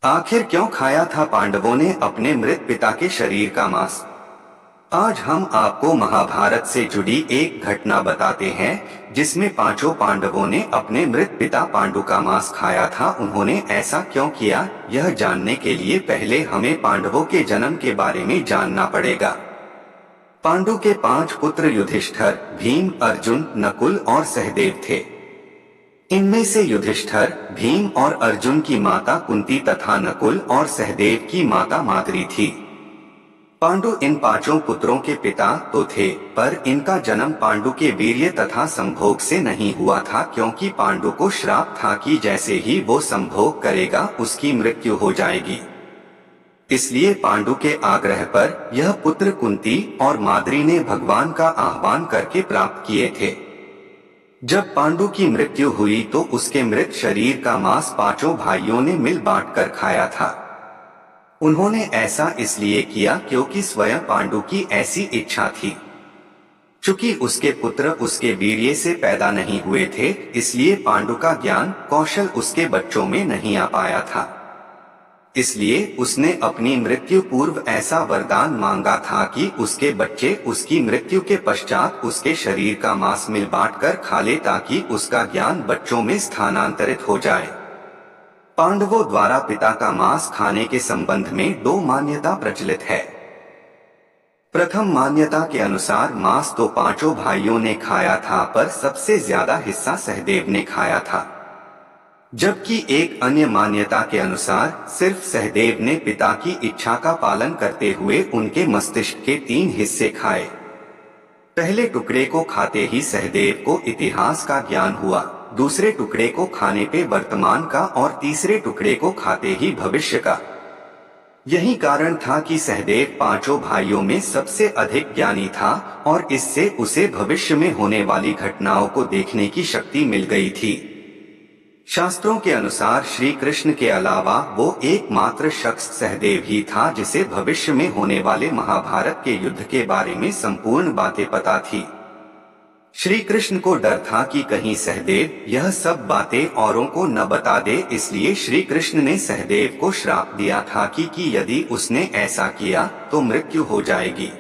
आखिर क्यों खाया था पांडवों ने अपने मृत पिता के शरीर का मांस? आज हम आपको महाभारत से जुड़ी एक घटना बताते हैं जिसमें पांचों पांडवों ने अपने मृत पिता पांडु का मांस खाया था। उन्होंने ऐसा क्यों किया, यह जानने के लिए पहले हमें पांडवों के जन्म के बारे में जानना पड़ेगा। पांडु के 5 पुत्र युधिष्ठिर, भीम, अर्जुन, नकुल और सहदेव थे। इनमें से युधिष्ठिर, भीम और अर्जुन की माता कुंती तथा नकुल और सहदेव की माता माद्री थी। पांडु इन पांचों पुत्रों के पिता तो थे, पर इनका जन्म पांडु के वीर्य तथा संभोग से नहीं हुआ था, क्योंकि पांडु को श्राप था कि जैसे ही वो संभोग करेगा उसकी मृत्यु हो जाएगी। इसलिए पांडु के आग्रह पर यह पुत्र कुंती और माद्री ने भगवान का आह्वान करके प्राप्त किए थे। जब पांडु की मृत्यु हुई तो उसके मृत शरीर का मांस पांचों भाइयों ने मिल बांटकर खाया था। उन्होंने ऐसा इसलिए किया क्योंकि स्वयं पांडु की ऐसी इच्छा थी। चूंकि उसके पुत्र उसके वीर्य से पैदा नहीं हुए थे, इसलिए पांडु का ज्ञान कौशल उसके बच्चों में नहीं आ पाया था। इसलिए उसने अपनी मृत्यु पूर्व ऐसा वरदान मांगा था कि उसके बच्चे उसकी मृत्यु के पश्चात उसके शरीर का मांस मिल बांटकर खा ले, ताकि उसका ज्ञान बच्चों में स्थानांतरित हो जाए। पांडवों द्वारा पिता का मांस खाने के संबंध में 2 मान्यता प्रचलित है। प्रथम मान्यता के अनुसार मांस तो पांचों भाइयों ने खाया था, पर सबसे ज्यादा हिस्सा सहदेव ने खाया था। जबकि एक अन्य मान्यता के अनुसार सिर्फ सहदेव ने पिता की इच्छा का पालन करते हुए उनके मस्तिष्क के 3 हिस्से खाए। पहले टुकड़े को खाते ही सहदेव को इतिहास का ज्ञान हुआ, दूसरे टुकड़े को खाने पे वर्तमान का और तीसरे टुकड़े को खाते ही भविष्य का। यही कारण था कि सहदेव पांचों भाइयों में सबसे अधिक ज्ञानी था और इससे उसे भविष्य में होने वाली घटनाओं को देखने की शक्ति मिल गई थी। शास्त्रों के अनुसार श्री कृष्ण के अलावा वो एकमात्र शख्स सहदेव ही था जिसे भविष्य में होने वाले महाभारत के युद्ध के बारे में संपूर्ण बातें पता थी। श्री कृष्ण को डर था कि कहीं सहदेव यह सब बातें औरों को न बता दे, इसलिए श्री कृष्ण ने सहदेव को श्राप दिया था कि यदि उसने ऐसा किया तो मृत्यु हो जाएगी।